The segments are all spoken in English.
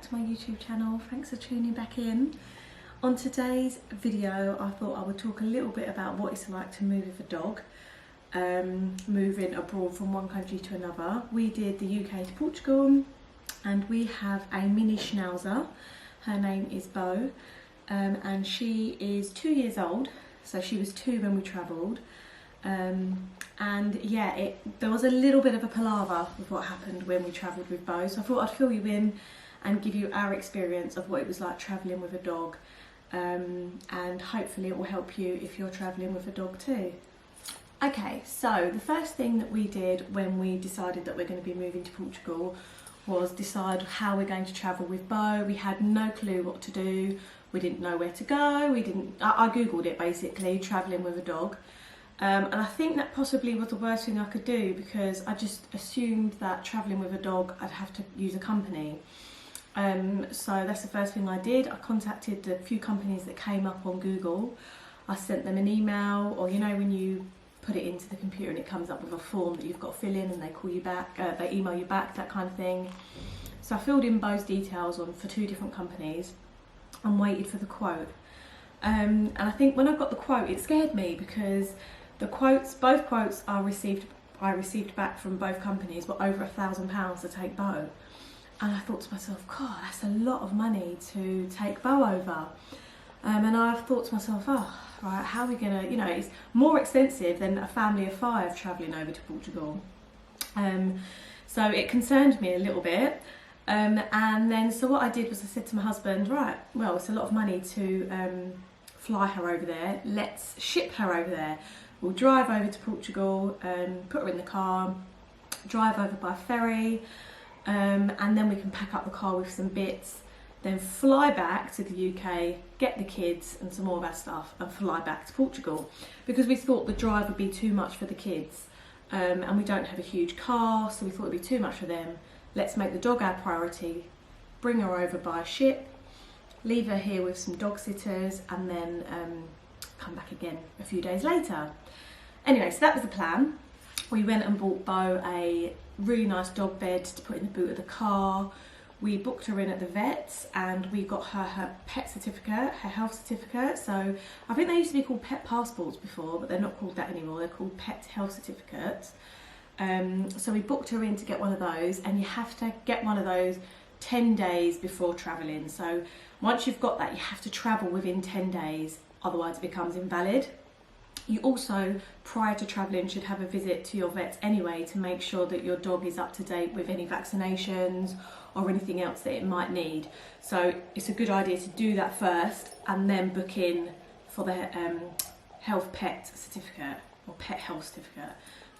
to my YouTube channel. Thanks for tuning back in. On today's video I thought I would talk a little bit about what it's like to move with a dog, moving abroad from one country to another. We did the UK to Portugal and we have a mini schnauzer. Her name is Bo and she is 2 years old, so she was 2 when we travelled. And yeah, there was a little bit of a palaver with what happened when we travelled with Bo, so I thought I'd fill you in and give you our experience of what it was like travelling with a dog, and hopefully it will help you if you're travelling with a dog too. Okay, so the first thing that we did when we decided that we're going to be moving to Portugal was decide how we're going to travel with Bo. We had no clue what to do, we didn't know where to go, I googled it basically, travelling with a dog. And I think that possibly was the worst thing I could do, because I just assumed that travelling with a dog I'd have to use a company. So that's the first thing I did. I contacted a few companies that came up on Google. I sent them an email, or you know when you put it into the computer and it comes up with a form that you've got to fill in and they call you back, they email you back, that kind of thing. So I filled in Bo's details for 2 different companies and waited for the quote. And I think when I got the quote it scared me, because both quotes I received back from both companies were over £1,000 to take Bo. And I thought to myself, God, that's a lot of money to take Bo over. And I thought to myself, oh, right, how are we gonna, you know, it's more expensive than a family of 5 travelling over to Portugal. So it concerned me a little bit. And then, so what I did was I said to my husband, right, well, it's a lot of money to fly her over there. Let's ship her over there. We'll drive over to Portugal, put her in the car, drive over by ferry, and then we can pack up the car with some bits, then fly back to the UK, get the kids and some more of our stuff, and fly back to Portugal, because we thought the drive would be too much for the kids, and we don't have a huge car, so we thought it'd be too much for them. Let's make the dog our priority, bring her over by ship, leave her here with some dog sitters, and then come back again a few days later. Anyway, so that was the plan. We went and bought Bo a really nice dog bed to put in the boot of the car. We booked her in at the vets and we got her pet certificate, her health certificate. So I think they used to be called pet passports before, but they're not called that anymore. They're called pet health certificates. So we booked her in to get one of those, and you have to get one of those 10 days before travelling. So once you've got that, you have to travel within 10 days, otherwise it becomes invalid. You also, prior to travelling, should have a visit to your vets anyway to make sure that your dog is up to date with any vaccinations or anything else that it might need. So it's a good idea to do that first and then book in for the health pet certificate or pet health certificate.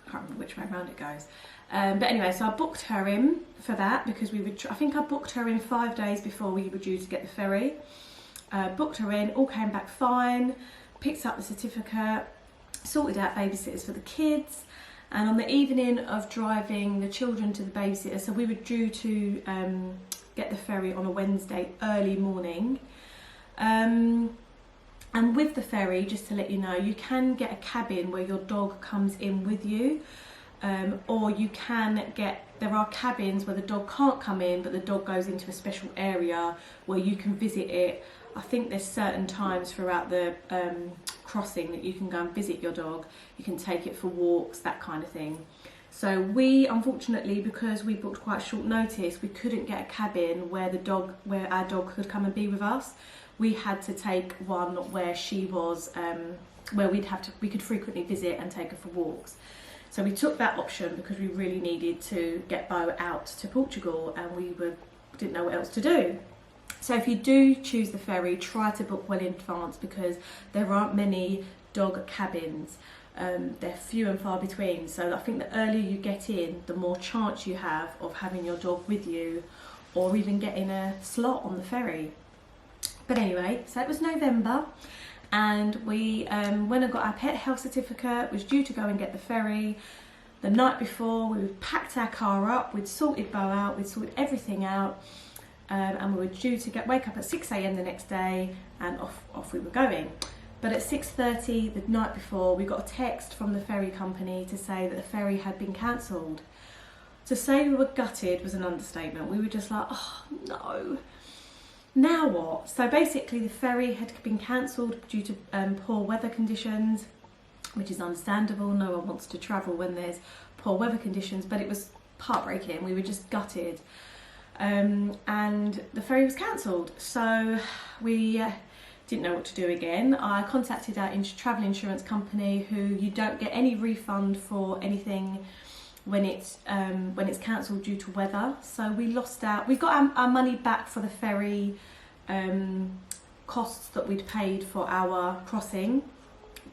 I can't remember which way around it goes. But anyway, so I booked her in for that because I think I booked her in 5 days before we were due to get the ferry. Booked her in, all came back fine, picked up the certificate, sorted out babysitters for the kids, and on the evening of driving the children to the babysitter, so we were due to get the ferry on a Wednesday early morning. And with the ferry, just to let you know, you can get a cabin where your dog comes in with you, or you can there are cabins where the dog can't come in, but the dog goes into a special area where you can visit it. I think there's certain times throughout the crossing that you can go and visit your dog. You can take it for walks, that kind of thing. So we, unfortunately, because we booked quite short notice, we couldn't get a cabin where our dog could come and be with us. We had to take one where she was, where we could frequently visit and take her for walks. So we took that option because we really needed to get Bo out to Portugal and we didn't know what else to do. So if you do choose the ferry, try to book well in advance, because there aren't many dog cabins. They're few and far between. So I think the earlier you get in, the more chance you have of having your dog with you, or even getting a slot on the ferry. But anyway, so it was November, and we when I got our pet health certificate, was due to go and get the ferry. The night before, we packed our car up, we'd sorted Bo out, we'd sorted everything out. And we were due to wake up at 6 AM the next day, and off we were going. But at 6:30 the night before, we got a text from the ferry company to say that the ferry had been cancelled. To say we were gutted was an understatement. We were just like, oh no, now what? So basically the ferry had been cancelled due to poor weather conditions, which is understandable. No one wants to travel when there's poor weather conditions, but it was heartbreaking. We were just gutted. And the ferry was cancelled. So we didn't know what to do again. I contacted our travel insurance company, who you don't get any refund for anything when it's cancelled due to weather. So we lost out. We got our money back for the ferry costs that we'd paid for our crossing,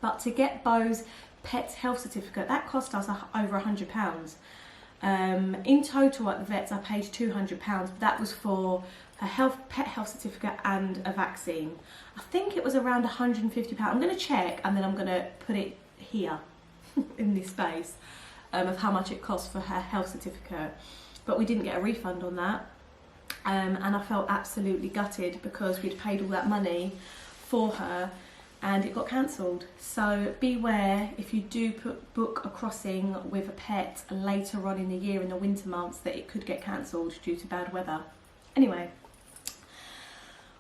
but to get Bo's pet health certificate, that cost us over £100. In total at the vets I paid £200, but that was for a pet health certificate and a vaccine. I think it was around £150. I'm going to check and then I'm going to put it here in this space of how much it cost for her health certificate, but we didn't get a refund on that. And I felt absolutely gutted because we'd paid all that money for her and it got cancelled. So beware if you do book a crossing with a pet later on in the year in the winter months, that it could get cancelled due to bad weather. Anyway,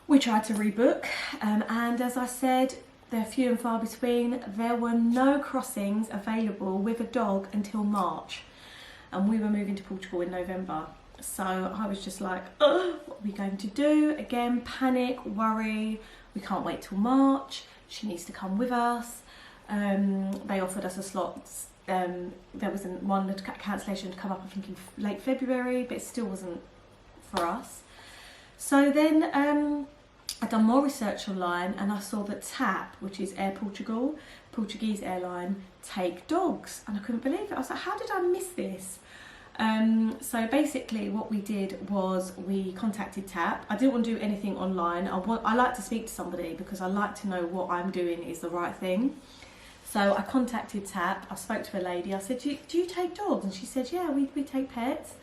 we tried to rebook and as I said, they're few and far between. There were no crossings available with a dog until March, and we were moving to Portugal in November. So I was just like, oh, what are we going to do? Again, panic, worry, we can't wait till March, she needs to come with us. They offered us a slot. There was one cancellation to come up, I think in late February, but it still wasn't for us. So then I'd done more research online and I saw that TAP, which is Air Portugal, Portuguese airline, take dogs, and I couldn't believe it. I was like, how did I miss this? So basically what we did was we contacted TAP. I didn't want to do anything online. I like to speak to somebody because I like to know what I'm doing is the right thing. So I contacted TAP, I spoke to a lady, I said, do you take dogs? And she said, yeah, we take pets.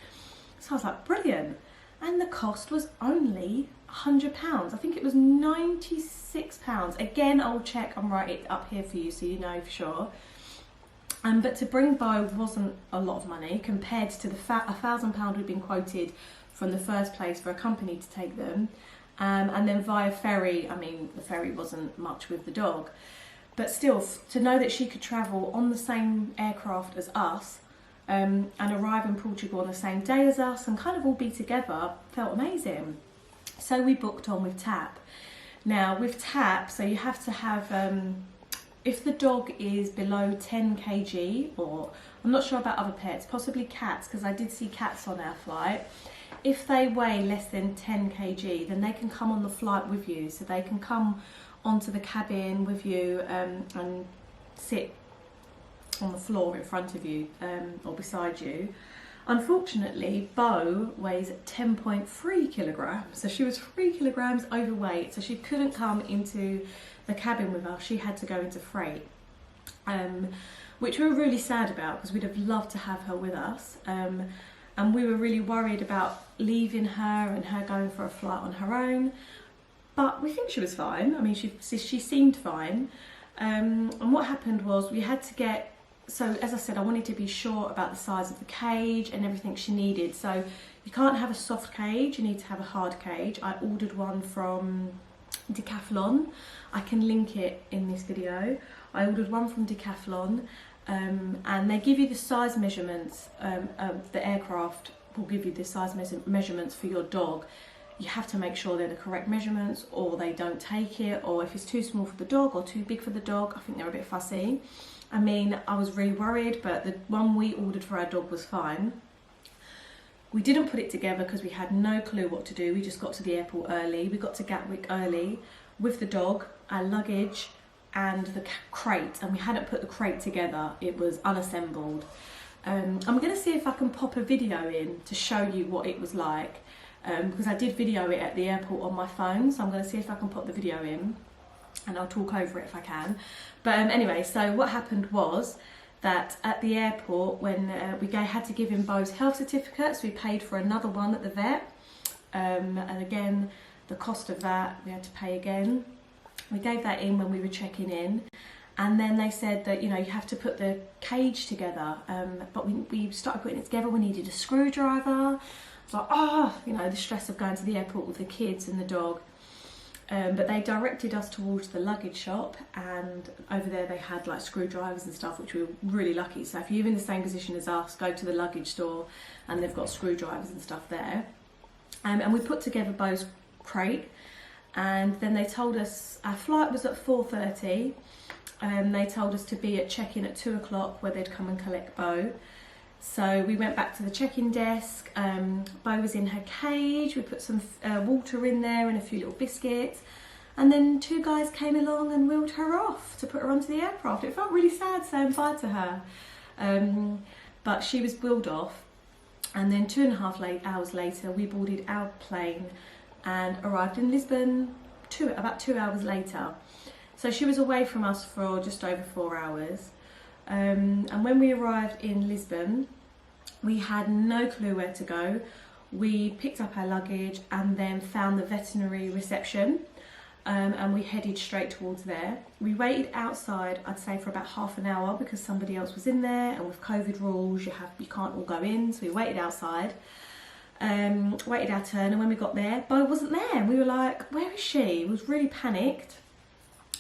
So I was like, brilliant. And the cost was only £100. I think it was £96. Again, I'll check and write it up here for you so you know for sure. But to bring Bo wasn't a lot of money compared to the £1,000 we'd been quoted from the first place for a company to take them. And then via ferry, I mean, the ferry wasn't much with the dog. But still, to know that she could travel on the same aircraft as us and arrive in Portugal on the same day as us and kind of all be together felt amazing. So we booked on with TAP. Now with TAP, so you have to have, if the dog is below 10 kg, or I'm not sure about other pets, possibly cats, because I did see cats on our flight. If they weigh less than 10 kg, then they can come on the flight with you. So they can come onto the cabin with you and sit on the floor in front of you or beside you. Unfortunately, Bo weighs 10.3 kilograms, so she was 3 kilograms overweight, so she couldn't come into the cabin with us. She had to go into freight, which we were really sad about because we'd have loved to have her with us, and we were really worried about leaving her and her going for a flight on her own, but we think she was fine. I mean, she seemed fine, and what happened was we had to get, so as I said, I wanted to be sure about the size of the cage and everything she needed. So you can't have a soft cage, you need to have a hard cage. I ordered one from Decathlon. I can link it in this video. I ordered one from Decathlon and they give you the size measurements of the aircraft, will give you the size measurements for your dog. You have to make sure they're the correct measurements or they don't take it, or if it's too small for the dog or too big for the dog, I think they're a bit fussy. I mean, I was really worried, but the one we ordered for our dog was fine. We didn't put it together because we had no clue what to do. We just got to the airport early. We got to Gatwick early with the dog, our luggage and the crate, and we hadn't put the crate together. It was unassembled. I'm going to see if I can pop a video in to show you what it was like, because I did video it at the airport on my phone, so I'm going to see if I can pop the video in and I'll talk over it if I can. But anyway, so what happened was that at the airport, when we had to give him Bo's health certificate, so we paid for another one at the vet, and again the cost of that we had to pay again. We gave that in when we were checking in, And then they said that, you know, you have to put the cage together, but we started putting it together. We needed a screwdriver. It's like, oh, you know, the stress of going to the airport with the kids and the dog. But they directed us towards the luggage shop, and over there they had like screwdrivers and stuff, which we were really lucky. So if you're in the same position as us, go to the luggage store and they've got screwdrivers and stuff there. And we put together Bo's crate, and then they told us our flight was at 4:30. They told us to be at check-in at 2 o'clock, where they'd come and collect Bo. So we went back to the check-in desk. Bo was in her cage. We put some water in there and a few little biscuits. And then 2 guys came along and wheeled her off to put her onto the aircraft. It felt really sad saying bye to her. But she was wheeled off. And then 2.5 hours later, we boarded our plane and arrived in Lisbon about 2 hours later. So she was away from us for just over 4 hours. And when we arrived in Lisbon, we had no clue where to go. We picked up our luggage and then found the veterinary reception, and we headed straight towards there. We waited outside, I'd say, for about half an hour because somebody else was in there, and with COVID rules, you can't all go in. So we waited outside, waited our turn, and when we got there, Bo wasn't there. And we were like, where is she? We was really panicked.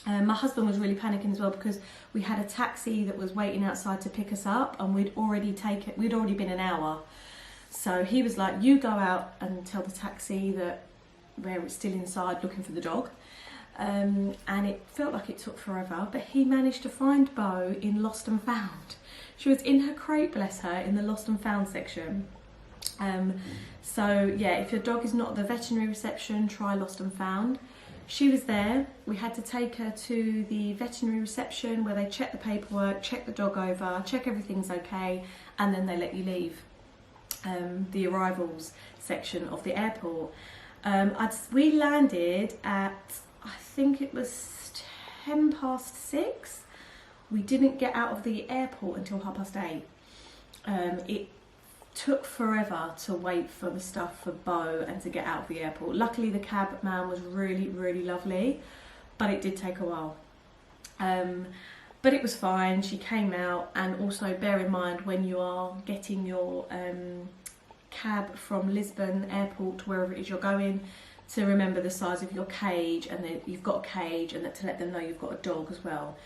My husband was really panicking as well because we had a taxi that was waiting outside to pick us up, and we'd already been an hour. So he was like, you go out and tell the taxi that we're still inside looking for the dog. And it felt like it took forever, but he managed to find Bo in Lost and Found. She was in her crate, bless her, in the Lost and Found section. So yeah, if your dog is not at the veterinary reception, try Lost and Found. She was there. We had to take her to the veterinary reception where they check the paperwork, check the dog over, check everything's okay, and then they let you leave the arrivals section of the airport. We landed at, I think it was 6:10. We didn't get out of the airport until 8:30. It took forever to wait for the stuff for Bo and to get out of the airport. Luckily the cab man was really, really lovely, but it did take a while. But it was fine. She came out, and also bear in mind when you are getting your cab from Lisbon airport to wherever it is you're going, to remember the size of your cage, and that you've got a cage, and that to let them know you've got a dog as well,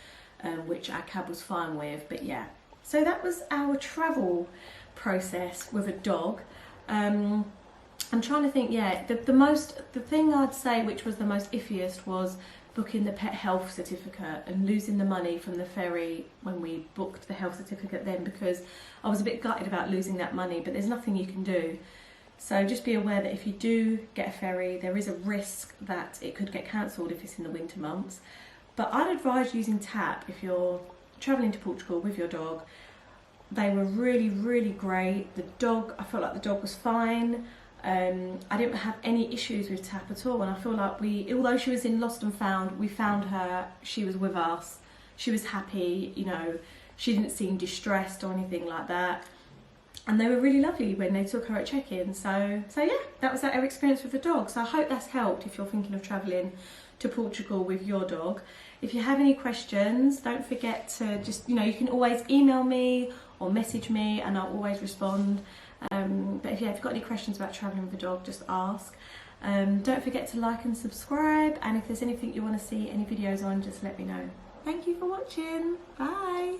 which our cab was fine with. But yeah, so that was our travel process with a dog. I'm trying to think. Yeah, the thing I'd say which was the most iffiest was booking the pet health certificate and losing the money from the ferry when we booked the health certificate then, because I was a bit gutted about losing that money, but there's nothing you can do. So just be aware that if you do get a ferry, there is a risk that it could get cancelled if it's in the winter months. But I'd advise using TAP if you're travelling to Portugal with your dog. They were really, really great. The dog, I felt like the dog was fine. I didn't have any issues with TAP at all, and I feel like although she was in Lost and Found, we found her, she was with us, she was happy, you know, she didn't seem distressed or anything like that. And they were really lovely when they took her at check-in. So yeah, that was our experience with the dog. So I hope that's helped if you're thinking of travelling to Portugal with your dog. If you have any questions, don't forget to just, you can always email me or message me, and I'll always respond. But if you've got any questions about travelling with a dog, just ask. Don't forget to like and subscribe, and if there's anything you want to see any videos on, just let me know. Thank you for watching. Bye.